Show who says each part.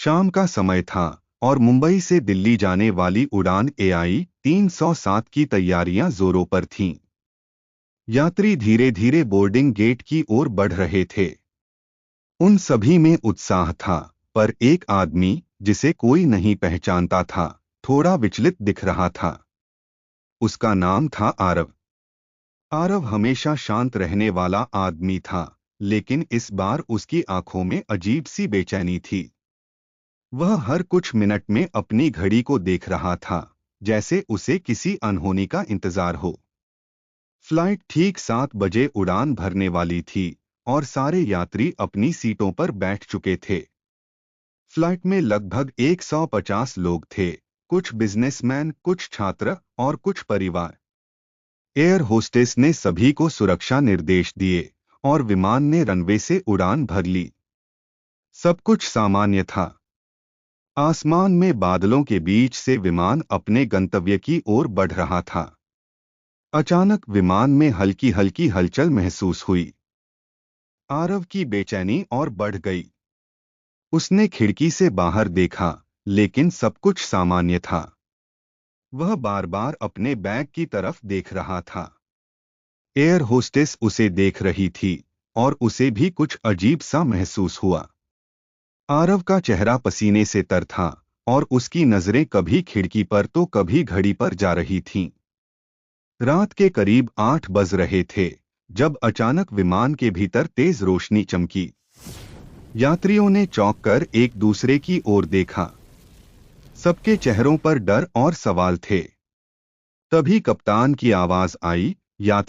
Speaker 1: शाम का समय था और मुंबई से दिल्ली जाने वाली उड़ान AI 307 की तैयारियां जोरों पर थीं। यात्री धीरे धीरे बोर्डिंग गेट की ओर बढ़ रहे थे। उन सभी में उत्साह था, पर एक आदमी जिसे कोई नहीं पहचानता था, थोड़ा विचलित दिख रहा था। उसका नाम था आरव। आरव हमेशा शांत रहने वाला आदमी था, लेकिन इस बार उसकी आंखों में अजीब सी बेचैनी थी। वह हर कुछ मिनट में अपनी घड़ी को देख रहा था, जैसे उसे किसी अनहोनी का इंतजार हो। फ्लाइट ठीक 7 बजे उड़ान भरने वाली थी और सारे यात्री अपनी सीटों पर बैठ चुके थे। फ्लाइट में लगभग 150 लोग थे, कुछ बिजनेसमैन, कुछ छात्र और कुछ परिवार। एयर होस्टेस ने सभी को सुरक्षा निर्देश दिए और विमान ने रनवे से उड़ान भर ली। सब कुछ सामान्य था। आसमान में बादलों के बीच से विमान अपने गंतव्य की ओर बढ़ रहा था। अचानक विमान में हल्की हल्की हलचल महसूस हुई। आरव की बेचैनी और बढ़ गई। उसने खिड़की से बाहर देखा, लेकिन सब कुछ सामान्य था। वह बार बार अपने बैग की तरफ देख रहा था। एयर होस्टेस उसे देख रही थी और उसे भी कुछ अजीब सा महसूस हुआ। आरव का चेहरा पसीने से तर था और उसकी नजरें कभी खिड़की पर तो कभी घड़ी पर जा रही थीं। रात के करीब 8 बज रहे थे जब अचानक विमान के भीतर तेज रोशनी चमकी। यात्रियों ने चौंक कर एक दूसरे की ओर देखा। सबके चेहरों पर डर और सवाल थे। तभी कप्तान की आवाज आई, यात्री